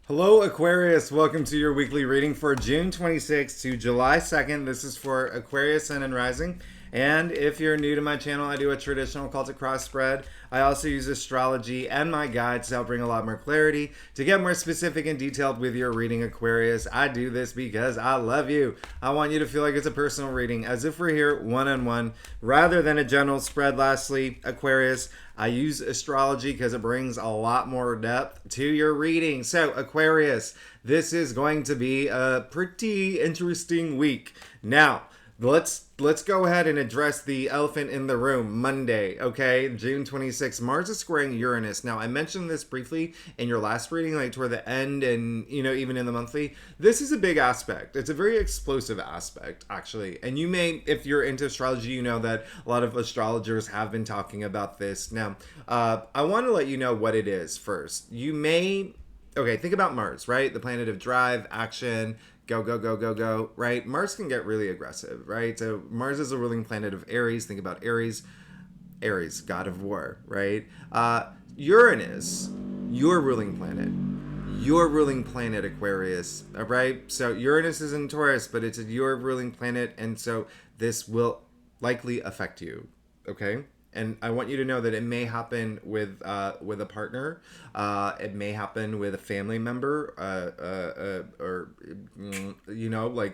Hello, Aquarius. Welcome to your weekly reading for June 26th to July 2nd. This is for Aquarius, Sun, and Rising. And if you're new to my channel, I do a traditional occultic cross spread. I also use astrology and my guides to help bring a lot more clarity. To get more specific and detailed with your reading, Aquarius, I do this because I love you. I want you to feel like it's a personal reading, as if we're here one-on-one, rather than a general spread. Lastly, Aquarius, I use astrology because it brings a lot more depth to your reading. So, Aquarius, this is going to be a pretty interesting week. Now, let's go ahead and address the elephant in the room. Monday, okay? June 26th. Mars is squaring Uranus. Now, I mentioned this briefly in your last reading, like toward the end and, even in the monthly. This is a big aspect. It's a very explosive aspect, actually. And you may, if you're into astrology, you know that a lot of astrologers have been talking about this. Now, I want to let you know what it is first. Okay, think about Mars, right? The planet of drive, action, go, go, go, go, go, right? Mars can get really aggressive, right? So Mars is a ruling planet of Aries. Think about Aries, god of war, right? Uranus, your ruling planet, Aquarius, all right? So Uranus is in Taurus, but it's your ruling planet, and so this will likely affect you, okay? And I want you to know that it may happen with a partner, it may happen with a family member, or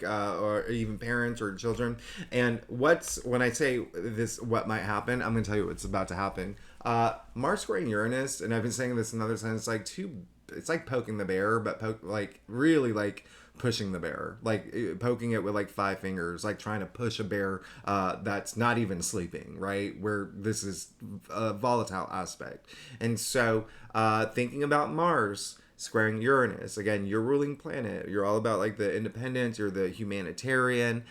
or even parents or children. And when I say this, what might happen, I'm going to tell you what's about to happen. Mars squaring Uranus, and I've been saying this in other sense, it's like poking the bear, but really pushing the bear, like poking it with like 5 fingers, like trying to push a bear that's not even sleeping, right? Where this is a volatile aspect. And so thinking about Mars squaring Uranus, again, your ruling planet, you're all about like the independence, you're the humanitarian,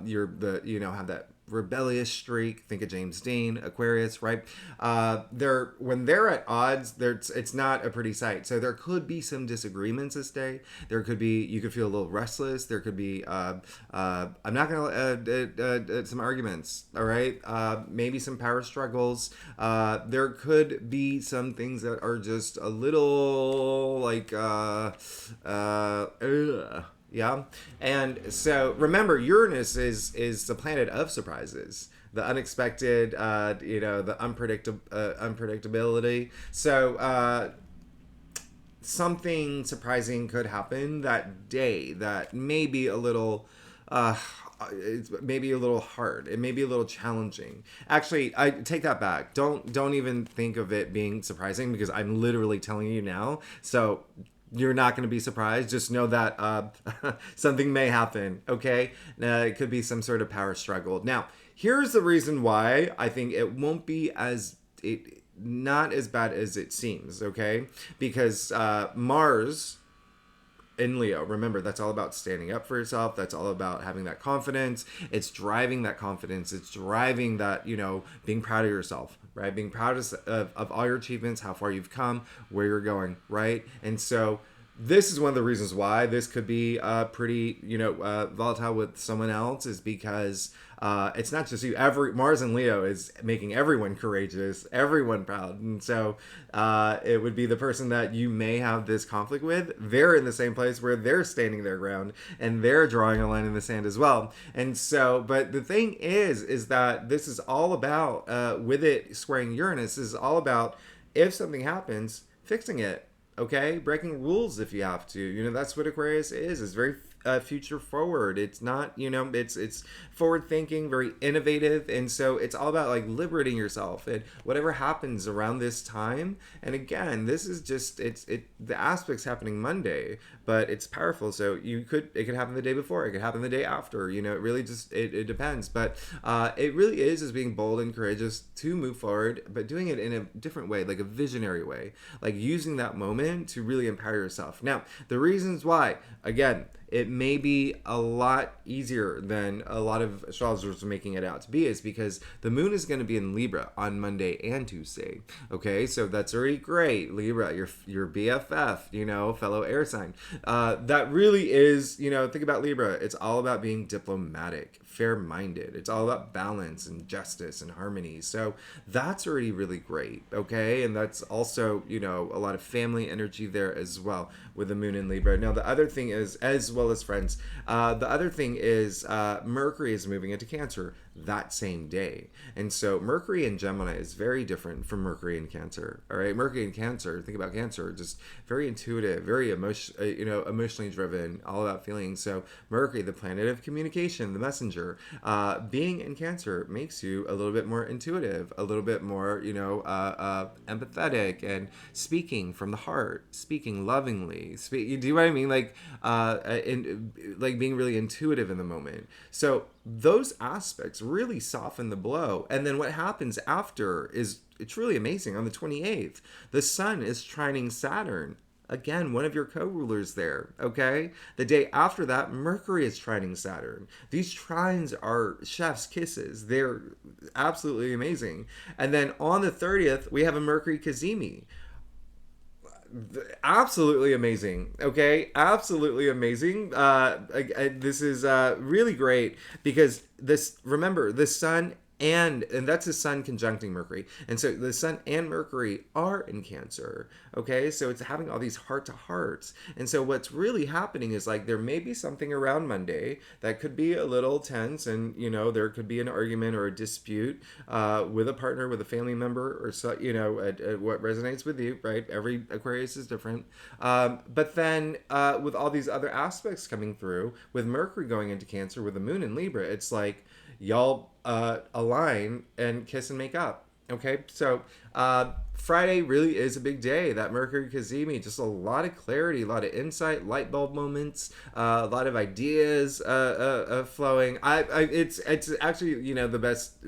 you're have that rebellious streak. Think of James Dean, Aquarius, right? When they're at odds, it's not a pretty sight. So there could be some disagreements this day. You could feel a little restless. There could be I'm not gonna some arguments. All right, maybe some power struggles. There could be some things that are just a little like yeah. And so remember, Uranus is the planet of surprises, the unexpected, the unpredictability. So something surprising could happen that day that may be a little it's maybe a little hard. It may be a little challenging. Actually, I take that back. Don't even think of it being surprising, because I'm literally telling you now. So you're not going to be surprised. Just know that something may happen, okay? It could be some sort of power struggle. Now, here's the reason why I think it won't be not as bad as it seems, okay? Because Mars in Leo, remember, that's all about standing up for yourself. That's all about having that confidence. It's driving that confidence. It's driving that, being proud of yourself, right? Being proud of all your achievements, how far you've come, where you're going, right? And so this is one of the reasons why this could be pretty, volatile with someone else, is because it's not just you. Mars and Leo is making everyone courageous, everyone proud. And so it would be the person that you may have this conflict with. They're in the same place where they're standing their ground and they're drawing a line in the sand as well. And so, but the thing is that this is all about, with it squaring Uranus, this is all about, if something happens, fixing it. Okay, breaking rules if you have to. That's what Aquarius is. It's very future forward. It's not, it's forward thinking, very innovative, and so it's all about like liberating yourself and whatever happens around this time. And again, this is just the aspect's happening Monday, but it's powerful. So it could happen the day before, it could happen the day after. It really just it depends. But it really is being bold and courageous to move forward, but doing it in a different way, like a visionary way, like using that moment to really empower yourself. Now, the reasons why, again, it may be a lot easier than a lot of astrologers are making it out to be, is because the moon is going to be in Libra on Monday and Tuesday. Okay, so that's already great. Libra, your BFF, fellow air sign. That really is, think about Libra. It's all about being diplomatic, fair-minded. It's all about balance and justice and harmony. So that's already really great. Okay, and that's also, a lot of family energy there as well with the moon in Libra. Now, the other thing is, as well as friends, the other thing is Mercury is moving into Cancer that same day. And so Mercury in Gemini is very different from Mercury in Cancer. All right, Mercury in Cancer, think about Cancer, just very intuitive, very emotionally driven, all about feelings. So Mercury, the planet of communication, the messenger, being in Cancer makes you a little bit more intuitive, a little bit more, empathetic, and speaking from the heart, speaking lovingly. Do you know what I mean? Like being really intuitive in the moment. So those aspects really soften the blow. And then what happens after is, it's really amazing. On the 28th, the sun is trining Saturn. Again, one of your co-rulers there, okay? The day after that, Mercury is trining Saturn. These trines are chef's kisses. They're absolutely amazing. And then on the 30th, we have a Mercury Cazimi. Absolutely amazing. Okay, absolutely amazing. This is really great because remember, the sun and that's the sun conjuncting Mercury, and so the sun and Mercury are in Cancer. Okay, so it's having all these heart to hearts, and so what's really happening is, like, there may be something around Monday that could be a little tense, and there could be an argument or a dispute with a partner, with a family member, or so, at what resonates with you, right? Every Aquarius is different, but then with all these other aspects coming through, with Mercury going into Cancer, with the moon in Libra, it's like y'all align and kiss and make up. Okay, so Friday really is a big day. That Mercury Cazimi, just a lot of clarity, a lot of insight, light bulb moments, a lot of ideas flowing. It's actually the best,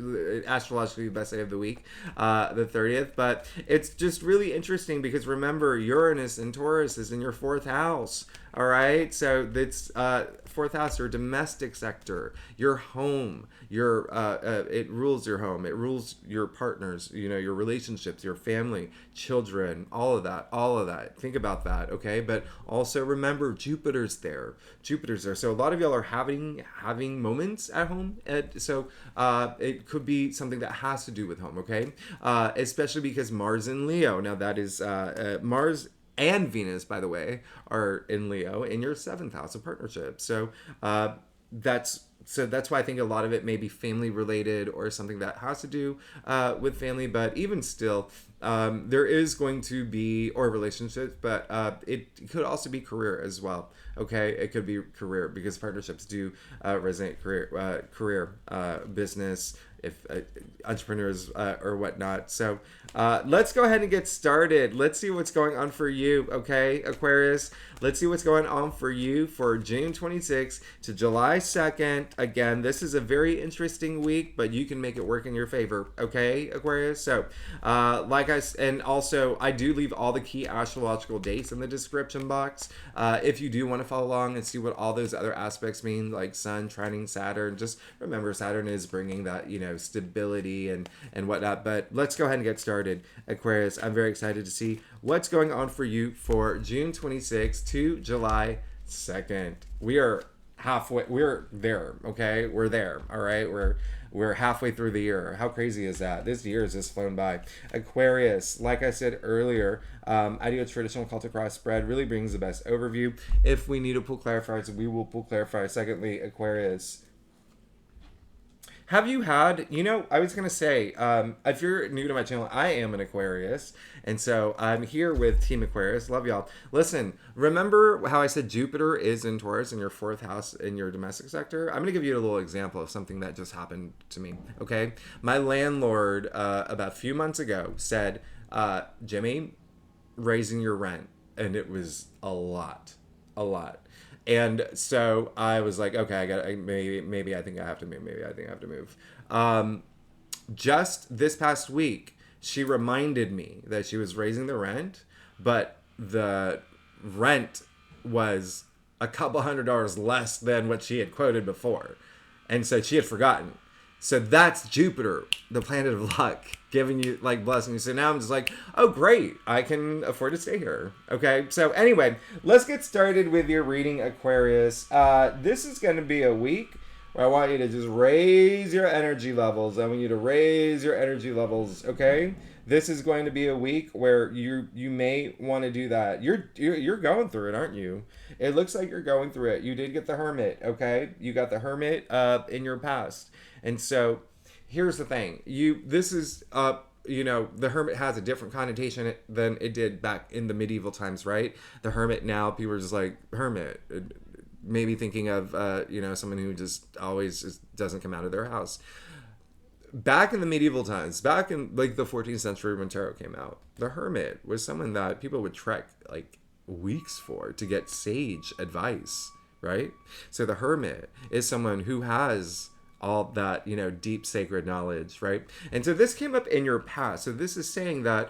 astrologically the best day of the week, the 30th. But it's just really interesting because remember, Uranus in Taurus is in your fourth house. All right, so that's fourth house, your domestic sector, your home, it rules your home, it rules your partners, your relationships, your family, children, all of that. Think about that, okay? But also remember, Jupiter's there. So a lot of y'all are having moments at home, so it could be something that has to do with home, okay? Especially because Mars in Leo. Now that is Mars and Venus, by the way, are in Leo in your seventh house of partnership. So that's why I think a lot of it may be family related or something that has to do with family. But even still, there is going to be, or relationships, but it could also be career as well. Okay, it could be career because partnerships do resonate career, business, if entrepreneurs or whatnot. So let's go ahead and get started. Let's see what's going on for you, okay, Aquarius? Let's see what's going on for you for June 26th to July 2nd. Again, this is a very interesting week, but you can make it work in your favor, okay, Aquarius? So, and also, I do leave all the key astrological dates in the description box. If you do want to follow along and see what all those other aspects mean, like Sun trining Saturn, just remember Saturn is bringing that, stability and whatnot. But let's go ahead and get started, Aquarius. I'm very excited to see what's going on for you for June 26th to July 2nd. We are halfway. We're there, okay? We're there, all right? We're halfway through the year. How crazy is that? This year has just flown by. Aquarius, like I said earlier, I do a traditional Celtic cross spread. Really brings the best overview. If we need to pull clarifiers, we will pull clarifiers. Secondly, Aquarius, have you had, I was going to say, if you're new to my channel, I am an Aquarius. And so I'm here with Team Aquarius. Love y'all. Listen, remember how I said Jupiter is in Taurus in your fourth house in your domestic sector? I'm going to give you a little example of something that just happened to me. Okay. My landlord, about a few months ago said, Jimmy, raising your rent. And it was a lot. And so I was like, okay, maybe I think I have to move. Just this past week, she reminded me that she was raising the rent, but the rent was a couple $100 less than what she had quoted before. And so she had forgotten. So that's Jupiter, the planet of luck, giving you like blessings. So now I'm just like, oh great, I can afford to stay here. Okay. So anyway, let's get started with your reading, Aquarius. This is going to be a week where I want you to just raise your energy levels. I want you to raise your energy levels. Okay. This is going to be a week where you may want to do that. You're going through it, aren't you? It looks like you're going through it. You did get the Hermit, okay? You got the Hermit in your past. And so here's the thing. The Hermit has a different connotation than it did back in the medieval times, right? The Hermit now, people are just like, Hermit. Maybe thinking of, someone who just always just doesn't come out of their house. Back in the medieval times, back in like the 14th century when tarot came out, the Hermit was someone that people would trek like weeks for to get sage advice, right? So the Hermit is someone who has all that, deep sacred knowledge, right? And so this came up in your past. So this is saying that,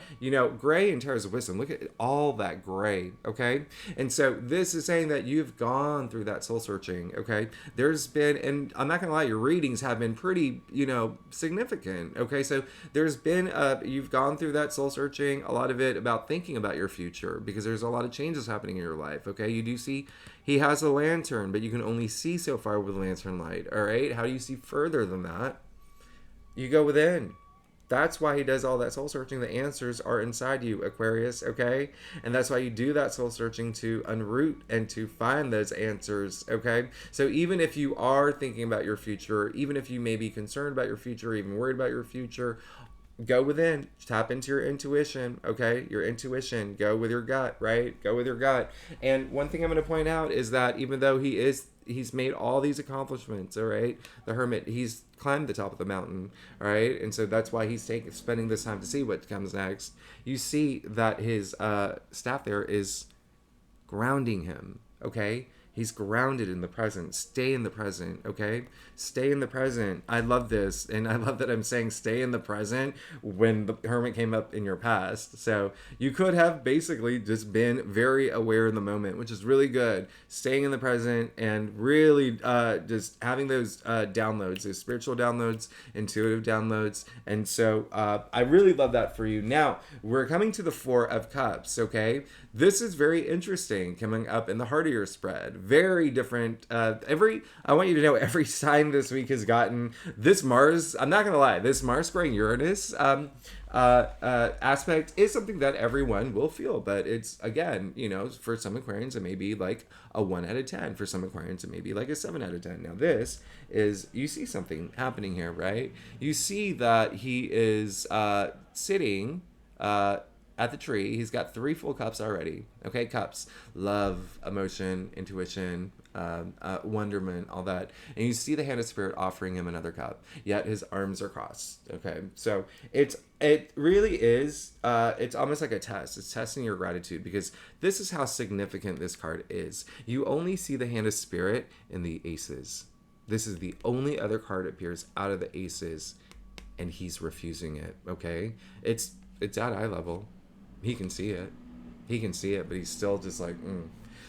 gray in Tarot's wisdom, look at all that gray, okay? And so this is saying that you've gone through that soul searching, okay? There's been, and I'm not gonna lie, your readings have been pretty, significant, okay? So there's been, you've gone through that soul searching, a lot of it about thinking about your future, because there's a lot of changes happening in your life, okay? You do see he has a lantern, but you can only see so far with lantern light, all right? How do you see further than that? You go within. That's why he does all that soul searching. The answers are inside you, Aquarius, okay? And that's why you do that soul searching, to unroot and to find those answers, okay? So even if you are thinking about your future, even if you may be concerned about your future, even worried about your future, go within, tap into your intuition, okay? Your intuition, go with your gut, right? Go with your gut. And one thing I'm going to point out is that even though he's made all these accomplishments, all right? The Hermit, he's climbed the top of the mountain, all right? And so that's why he's spending this time to see what comes next. You see that his staff there is grounding him, okay? He's grounded in the present. Stay in the present, okay? Stay in the present. I love this. And I love that I'm saying stay in the present when the Hermit came up in your past. So you could have basically just been very aware in the moment, which is really good. Staying in the present and really just having those downloads, those spiritual downloads, intuitive downloads. And so I really love that for you. Now, we're coming to the Four of Cups, okay? This is very interesting coming up in the heart of your spread. Very different. I want you to know every sign this week has gotten this Mars. I'm not going to lie. This Mars squaring Uranus aspect is something that everyone will feel. But it's, again, for some Aquarians, it may be like a 1 out of 10. For some Aquarians, it may be like a 7 out of 10. Now, this is, you see something happening here, right? You see that he is sitting at the tree. He's got 3 full cups already. Okay, cups. Love, emotion, intuition, wonderment, all that. And you see the hand of spirit offering him another cup, yet his arms are crossed. Okay, so it really is, it's almost like a test. It's testing your gratitude, because this is how significant this card is. You only see the hand of spirit in the aces. This is the only other card that appears out of the aces, and he's refusing it, okay? It's at eye level. He can see it. But he's still just like,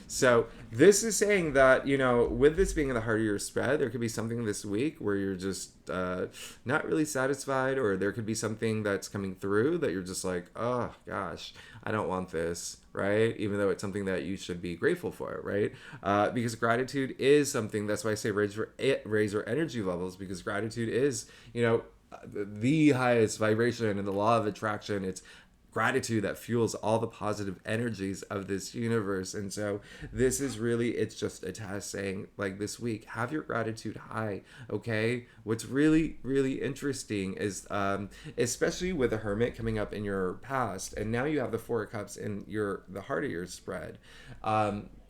So this is saying that, with this being in the heart of your spread, there could be something this week where you're just not really satisfied, or there could be something that's coming through that you're just like, oh gosh, I don't want this, right? Even though it's something that you should be grateful for, right? Because gratitude is something, that's why I say raise your energy levels, because gratitude is, the highest vibration in the law of attraction. It's gratitude that fuels all the positive energies of this universe. And so this is really, it's just a test saying, like, this week, have your gratitude high, okay? What's really, really interesting is, especially with the Hermit coming up in your past, and now you have the Four of Cups in the heart of your spread.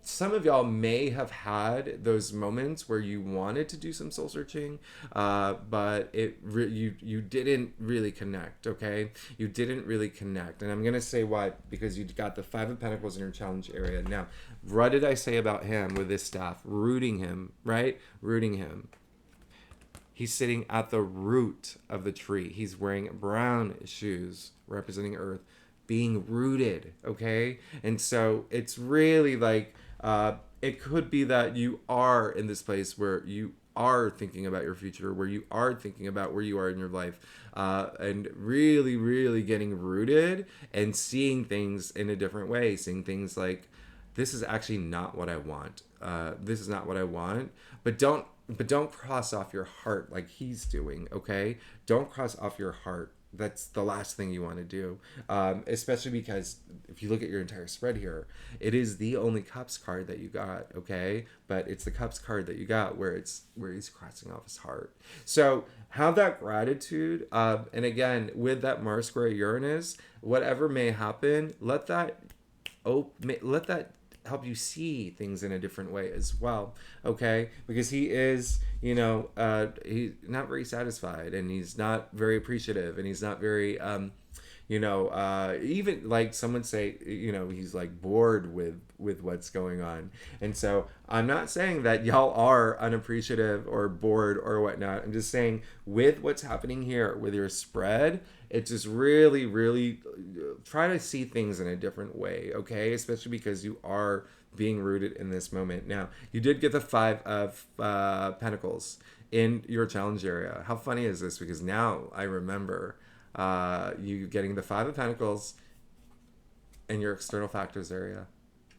Some of y'all may have had those moments where you wanted to do some soul searching, but you didn't really connect, okay? You didn't really connect. And I'm going to say why, because you got the Five of Pentacles in your challenge area. Now, what did I say about him with this staff? Rooting him, right? Rooting him. He's sitting at the root of the tree. He's wearing brown shoes representing earth, being rooted, okay? And so it's really like, it could be that you are in this place where you are thinking about your future, where you are thinking about where you are in your life, and really, really getting rooted and seeing things in a different way, seeing things like, this is actually not what I want. This is not what I want. But don't cross off your heart like he's doing. Okay, don't cross off your heart. That's the last thing you want to do, especially because if you look at your entire spread here, it is the only cups card that you got. Okay, but it's the cups card that you got where he's crossing off his heart. So have that gratitude, and again, with that Mars square Uranus, whatever may happen, let that help you see things in a different way as well. Okay, because he is, he's not very satisfied, and he's not very appreciative, and he's not very even like some would say, he's like bored with what's going on. And so I'm not saying that y'all are unappreciative or bored or whatnot. I'm just saying, with what's happening here with your spread, it's just really, really try to see things in a different way, okay? Especially because you are being rooted in this moment. Now, you did get the Five of Pentacles in your challenge area. How funny is this? Because now I remember you getting the Five of Pentacles in your external factors area,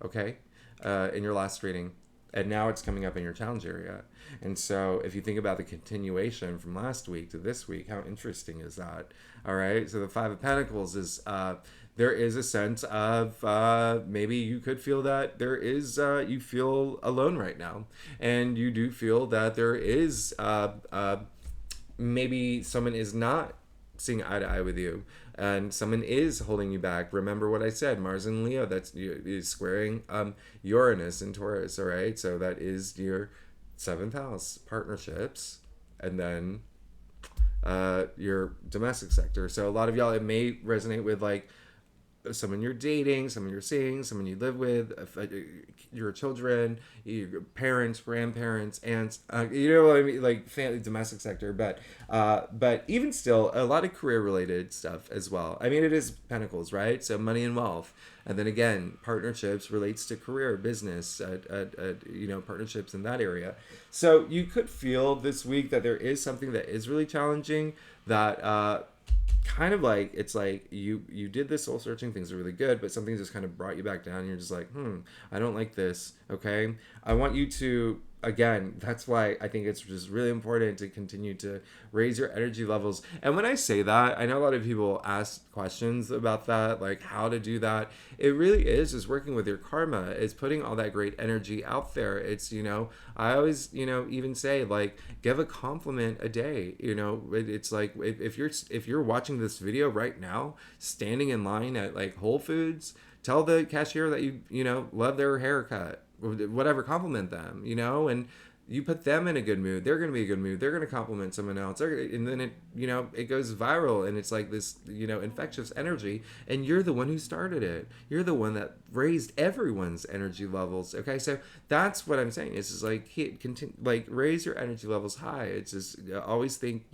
okay? In your last reading. And now it's coming up in your challenge area. And so if you think about the continuation from last week to this week, how interesting is that? All right. So the Five of Pentacles is, there is a sense of maybe you could feel that there is, you feel alone right now. And you do feel that there is, maybe someone is not seeing eye to eye with you, and someone is holding you back. Remember what I said, Mars and Leo, is squaring Uranus and Taurus, all right? So that is your 7th house, partnerships, and then your domestic sector. So a lot of y'all, it may resonate with like someone you're dating, someone you're seeing, someone you live with, your children, your parents, grandparents, aunts, you know what I mean, like family, domestic sector, but even still, a lot of career related stuff as well. I mean, it is Pentacles, right? So money and wealth, and then again, partnerships relates to career, business, partnerships in that area. So you could feel this week that there is something that is really challenging, that kind of like, it's like you did this soul searching, things are really good, but something just kind of brought you back down, and you're just like, I don't like this. Okay, I want you to, again, that's why I think it's just really important to continue to raise your energy levels. And when I say that, I know a lot of people ask questions about that, like how to do that. It really is just working with your karma. It's putting all that great energy out there. It's, I always, even say, like, give a compliment a day. It's like, if you're watching this video right now, standing in line at like Whole Foods, tell the cashier that you love their haircut, whatever, compliment them, and you put them in a good mood, they're going to be a good mood, they're going to compliment someone else, and then it goes viral, and it's like this infectious energy, and you're the one who started it. You're the one that raised everyone's energy levels. Okay, so that's what I'm saying. It's just like, raise your energy levels high. It's just always think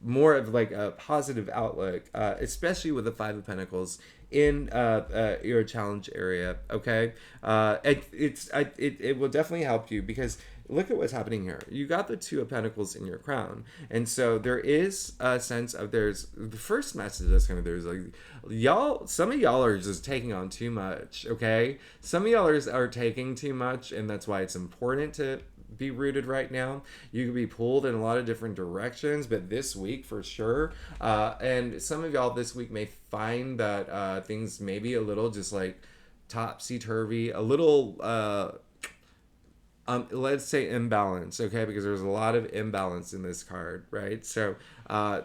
more of like a positive outlook, especially with the Five of Pentacles in your challenge area. Okay, it will definitely help you, because look at what's happening here. You got the Two of Pentacles in your crown, and so there is a sense of, there's the first message that's kind of, there's like, some of y'all are just taking on too much. Okay, some of y'all are taking too much, and that's why it's important to be rooted right now. You could be pulled in a lot of different directions, but this week for sure, and some of y'all this week may find that things may be a little just like topsy-turvy, a little let's say imbalance, okay? Because there's a lot of imbalance in this card, right? So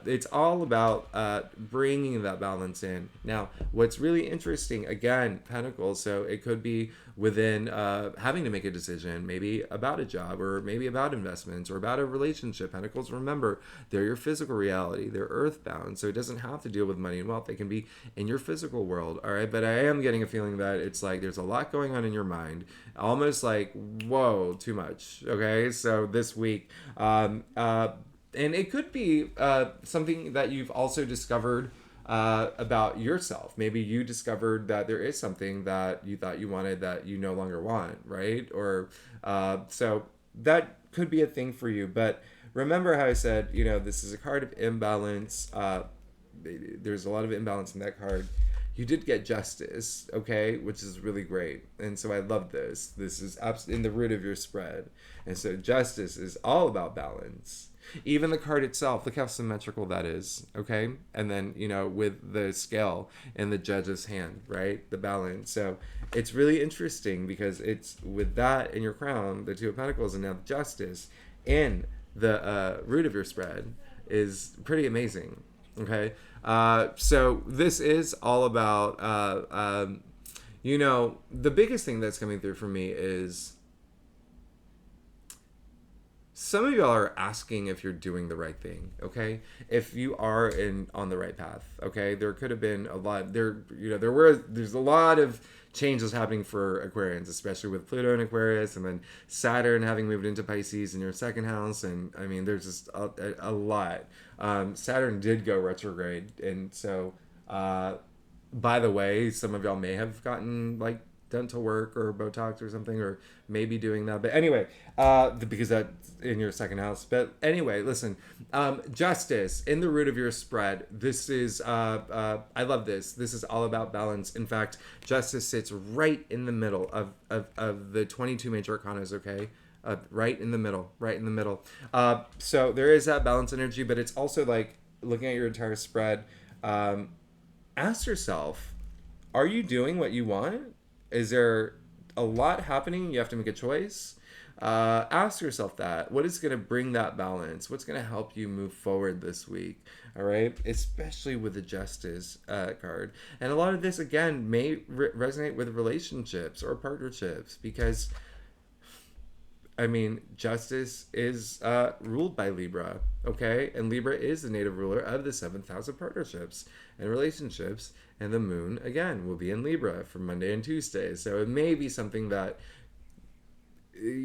it's all about bringing that balance in. Now, what's really interesting, again, Pentacles, so it could be within having to make a decision, maybe about a job, or maybe about investments, or about a relationship. Pentacles, remember, they're your physical reality. They're earthbound, so it doesn't have to deal with money and wealth. They can be in your physical world, all right? But I am getting a feeling that it's like there's a lot going on in your mind, almost like, whoa, too much. Okay, so this week, and it could be something that you've also discovered about yourself. Maybe you discovered that there is something that you thought you wanted that you no longer want, right? Or so that could be a thing for you. But remember how I said, this is a card of imbalance. There's a lot of imbalance in that card. You did get justice, okay, which is really great. And so I love this. This is in the root of your spread. And so justice is all about balance. Even the card itself, look how symmetrical that is, okay? And then, with the scale in the judge's hand, right? The balance. So it's really interesting because it's with that in your crown, the Two of Pentacles, and now justice in the root of your spread is pretty amazing, okay? So this is all about, the biggest thing that's coming through for me is some of y'all are asking if you're doing the right thing, okay? If you are on the right path, okay? There could have been a lot, there's a lot of changes happening for Aquarians, especially with Pluto in Aquarius, and then Saturn having moved into Pisces in your second house, and I mean, there's just a lot. Saturn did go retrograde, and so, by the way, some of y'all may have gotten, like, dental work or Botox or something, or maybe doing that. But anyway, because that's in your second house. But anyway, listen, justice in the root of your spread. This is, I love this. This is all about balance. In fact, justice sits right in the middle of the 22 major arcanas, okay? Right in the middle, so there is that balance energy, but it's also like looking at your entire spread. Ask yourself, are you doing what you want? Is there a lot happening? You have to make a choice. Ask yourself that. What is going to bring that balance? What's going to help you move forward this week? All right? Especially with the Justice card. And a lot of this, again, may resonate with relationships or partnerships because, I mean, Justice is ruled by Libra, okay? And Libra is the native ruler of the 7th house of partnerships and relationships. And the moon, again, will be in Libra for Monday and Tuesday. So it may be something that, some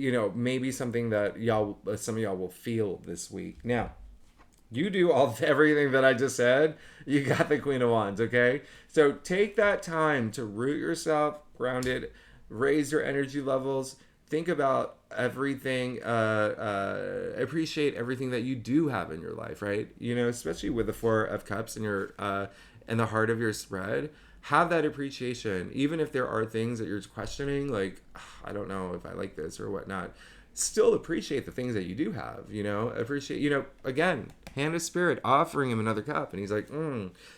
of y'all will feel this week. Now, you do everything that I just said. You got the Queen of Wands, okay? So take that time to root yourself, ground it, raise your energy levels. Think about everything, appreciate everything that you do have in your life, right? Especially with the Four of Cups in your in the heart of your spread. Have that appreciation, even if there are things that you're questioning, like, I don't know if I like this or whatnot. Still appreciate the things that you do have, appreciate, again, hand of spirit, offering him another cup. And he's like,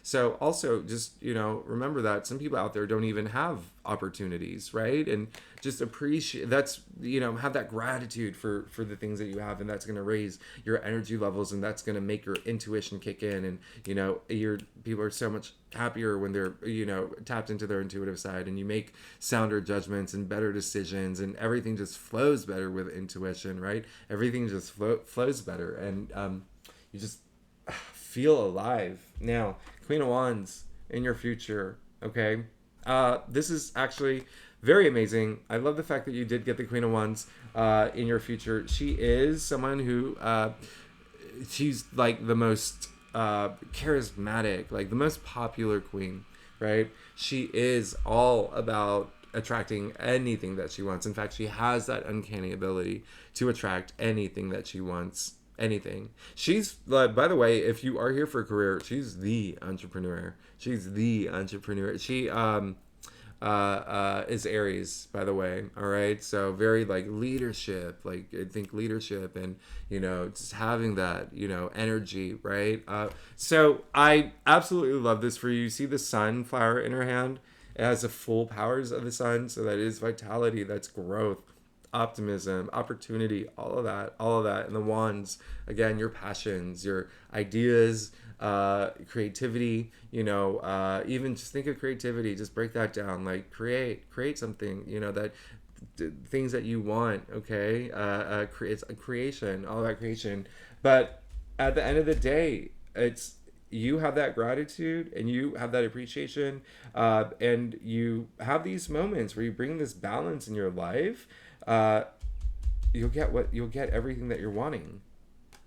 So also just, remember that some people out there don't even have opportunities, right? And just appreciate, that's, have that gratitude for the things that you have. And that's going to raise your energy levels, and that's going to make your intuition kick in. And, your people are so much happier when they're, tapped into their intuitive side, and you make sounder judgments and better decisions, and everything just flows better with intuition, right? Everything just flows better, and you just feel alive. Now, Queen of Wands in your future, okay? This is actually very amazing. I love the fact that you did get the Queen of Wands in your future. She is someone who, she's like the most charismatic, like the most popular queen, right? She is all about attracting anything that she wants. In fact, she has that uncanny ability to attract anything that she wants. Anything. She's, by the way, if you are here for a career, she's the entrepreneur. She is Aries, by the way. All right. So very like leadership, like I think leadership and, just having that, energy. Right. So I absolutely love this for you. You see the sunflower in her hand. It has the full powers of the sun. So that is vitality. That's growth, optimism, opportunity, all of that. And the wands, again, your passions, your ideas, creativity, even just think of creativity, just break that down, like create something, that things that you want, okay? It's a creation, all that creation. But at the end of the day, it's, you have that gratitude and you have that appreciation, and you have these moments where you bring this balance in your life. You'll get everything that you're wanting.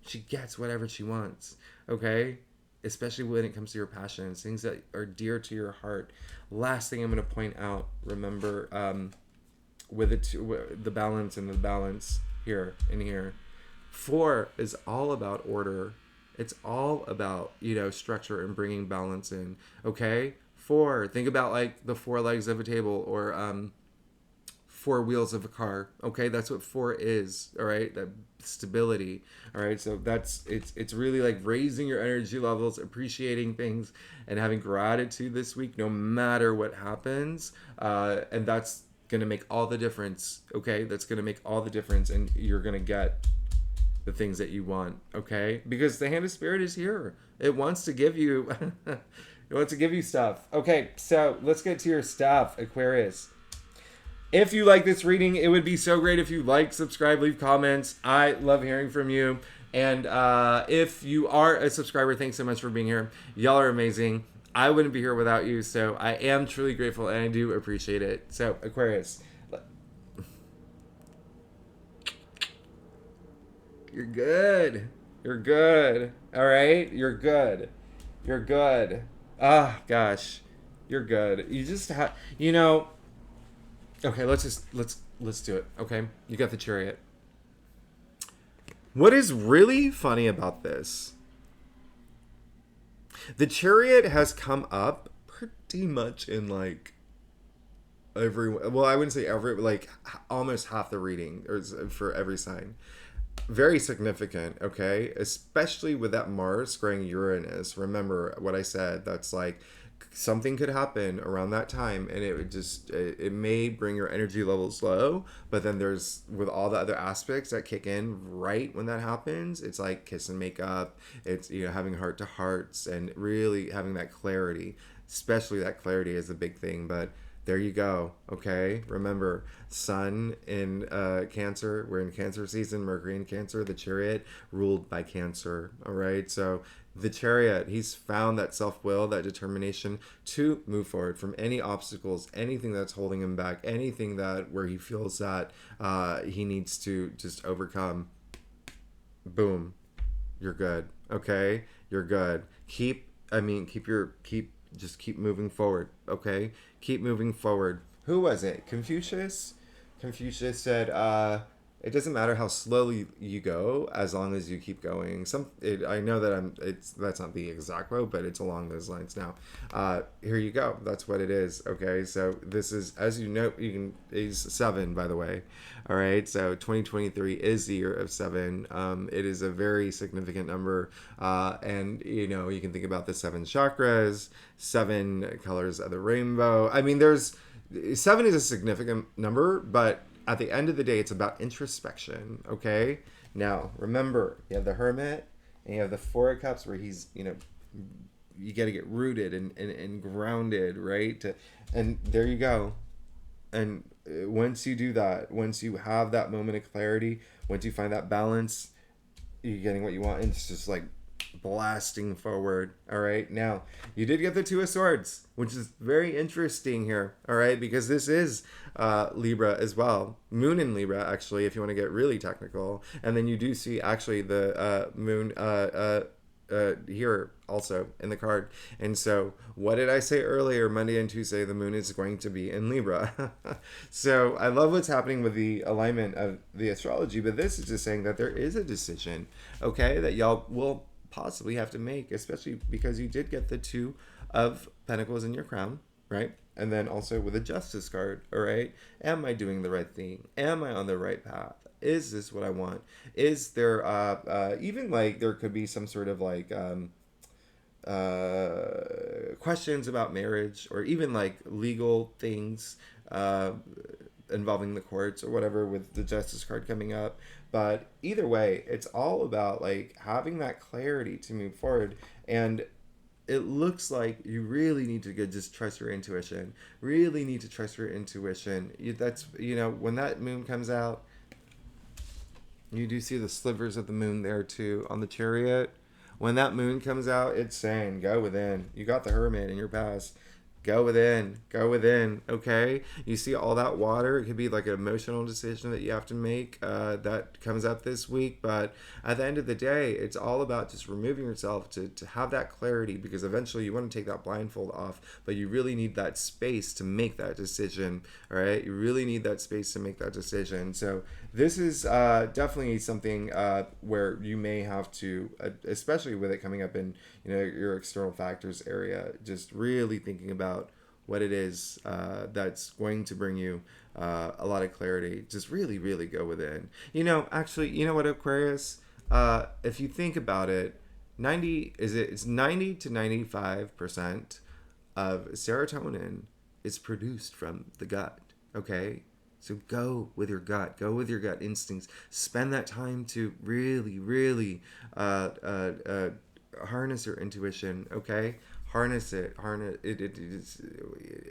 She gets whatever she wants. Okay, especially when it comes to your passions, things that are dear to your heart. Last thing I'm going to point out, remember, with the balance and the balance here and here. 4 is all about order. It's all about, structure and bringing balance in. Okay? 4, think about like the 4 legs of a table, or 4 wheels of a car. Okay, that's what 4 is. All right, that stability. All right, so it's really like raising your energy levels, appreciating things, and having gratitude this week, no matter what happens. And that's gonna make all the difference. Okay, that's gonna make all the difference, and you're gonna get the things that you want. Okay, because the hand of spirit is here. It wants to give you. It wants to give you stuff. Okay, so let's get to your stuff, Aquarius. If you like this reading, it would be so great if you like, subscribe, leave comments. I love hearing from you. And if you are a subscriber, thanks so much for being here. Y'all are amazing. I wouldn't be here without you. So I am truly grateful, and I do appreciate it. So, Aquarius. You're good. You're good. All right? You're good. You're good. Ah, gosh. You're good. You just have, okay, let's do it. Okay? You got the Chariot. What is really funny about this? The Chariot has come up pretty much in like I wouldn't say every, like almost half the reading, or for every sign. Very significant, okay? Especially with that Mars squaring Uranus. Remember what I said. That's like something could happen around that time, and it would just, it may bring your energy levels low, but then there's, with all the other aspects that kick in right when that happens, it's like kiss and make up. It's, having heart to hearts and really having that clarity. Especially that clarity is a big thing, but there you go. Okay. Remember, Sun in Cancer. We're in Cancer season. Mercury in Cancer. The Chariot ruled by Cancer. All right. So the Chariot, he's found that self-will, that determination to move forward from any obstacles, anything that's holding him back, anything that where he feels that he needs to just overcome. Boom. You're good. Okay. You're good. Keep moving forward. Okay. Keep moving forward. Who was it? Confucius? Confucius said, it doesn't matter how slowly you go as long as you keep going. I know that that's not the exact quote, but it's along those lines. Now, here you go. That's what it is. Okay, so this is, as you know, is 7, by the way. All right, so 2023 is the year of 7. It is a very significant number, and you can think about the 7 chakras, 7 colors of the rainbow. I mean, 7 is a significant number, but at the end of the day, it's about introspection, okay? Now, remember, you have the Hermit, and you have the 4 of Cups, where he's, you got to get rooted and grounded, right? And there you go. And once you do that, once you have that moment of clarity, once you find that balance, you're getting what you want, and it's just like blasting forward. All right, now you did get the 2 of Swords, which is very interesting here. All right, because this is Libra as well, Moon in Libra, actually, if you want to get really technical. And then you do see actually the Moon here also in the card. And so what did I say earlier? Monday and Tuesday, the Moon is going to be in Libra. So I love what's happening with the alignment of the astrology, but this is just saying that there is a decision, okay, that y'all will possibly have to make, especially because you did get the 2 of Pentacles in your crown, right? And then also with a Justice card. All right, am I doing the right thing? Am I on the right path? Is this what I want? Is there even like there could be some sort of like questions about marriage, or even like legal things involving the courts or whatever, with the Justice card coming up. But either way, it's all about like having that clarity to move forward. And it looks like you really need to just trust your intuition. Really need to trust your intuition. That's, when that moon comes out, you do see the slivers of the moon there too on the Chariot. When that moon comes out, it's saying, go within. You got the Hermit in your past. Go within. Go within. Okay. You see all that water. It could be like an emotional decision that you have to make that comes up this week. But at the end of the day, it's all about just removing yourself to have that clarity, because eventually you want to take that blindfold off. But you really need that space to make that decision. All right. You really need that space to make that decision. So this is definitely something where you may have to, especially with it coming up in your external factors area, just really thinking about what it is that's going to bring you a lot of clarity. Just really, really go within. Actually, you know what, Aquarius? If you think about it, it's 90 to 95% of serotonin is produced from the gut. Okay. So go with your gut. Go with your gut instincts. Spend that time to really, really harness your intuition. Okay, harness it. Harness it.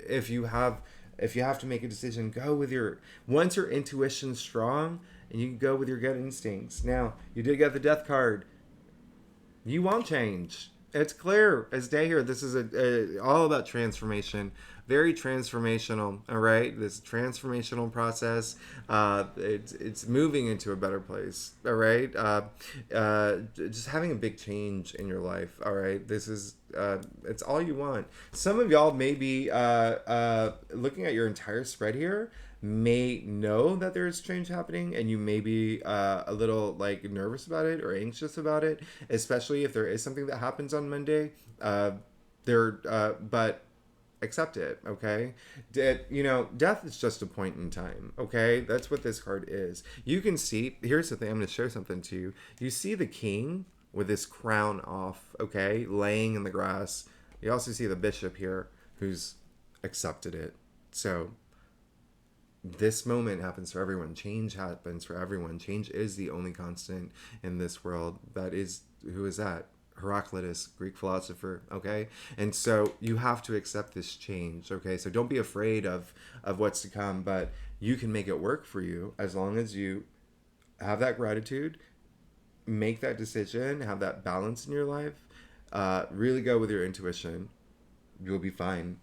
If you have to make a decision, go with once your intuition's strong, and you can go with your gut instincts. Now, you did get the Death card. You won't change. It's clear as day here. This is all about transformation. Very transformational. All right, this transformational process. It's moving into a better place. All right, just having a big change in your life. All right, this is it's all you want. Some of y'all may be looking at your entire spread here, may know that there's change happening, and you may be a little like nervous about it or anxious about it, especially if there is something that happens on Monday. But accept it. Okay, death is just a point in time. Okay, that's what this card is. You can see, here's the thing, I'm going to show something to you. You see the king with his crown off, okay, laying in the grass. You also see the bishop here who's accepted it. So this moment happens for everyone. Change happens for everyone. Change is the only constant in this world. Who is that? Heraclitus, Greek philosopher. Okay, and so you have to accept this change. Okay, so don't be afraid of what's to come, but you can make it work for you as long as you have that gratitude, make that decision, have that balance in your life. Really go with your intuition. You'll be fine,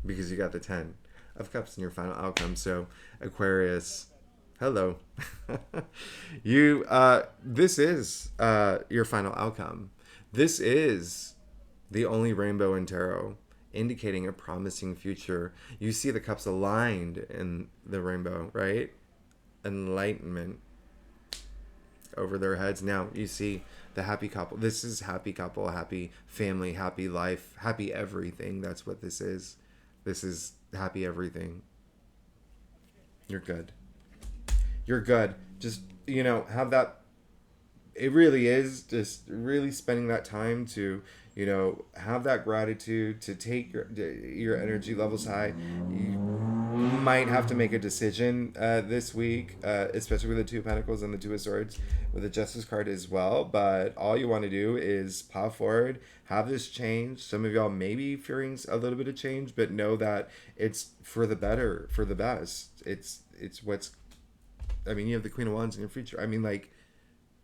because you got the 10 of Cups in your final outcome. So Aquarius, hello. This is your final outcome. This is the only rainbow in tarot, indicating a promising future. You see the cups aligned in the rainbow, right? Enlightenment over their heads. Now you see the happy couple. This is happy couple, happy family, happy life, happy everything. That's what this is. This is happy everything. You're good. You're good. Just, have that. It really is just really spending that time to, have that gratitude, to take your energy levels high. You might have to make a decision this week, especially with the Two of Pentacles and the Two of Swords, with the Justice card as well. But all you want to do is pop forward, have this change. Some of y'all may be fearing a little bit of change, but know that it's for the better, for the best. It's what's, you have the Queen of Wands in your future.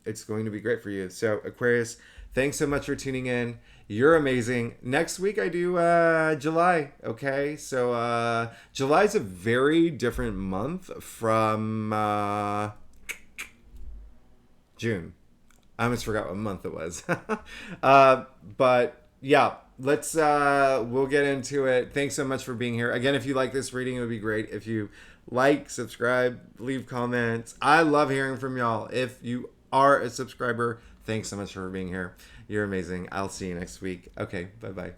It's going to be great for you. So Aquarius, thanks so much for tuning in. You're amazing. Next week I do July. Okay, so July's a very different month from June. I almost forgot what month it was. But yeah, we'll get into it. Thanks so much for being here. Again, if you like this reading, it would be great if you like, subscribe, leave comments. I love hearing from y'all. If you are a subscriber, thanks so much for being here. You're amazing. I'll see you next week. Okay, bye-bye.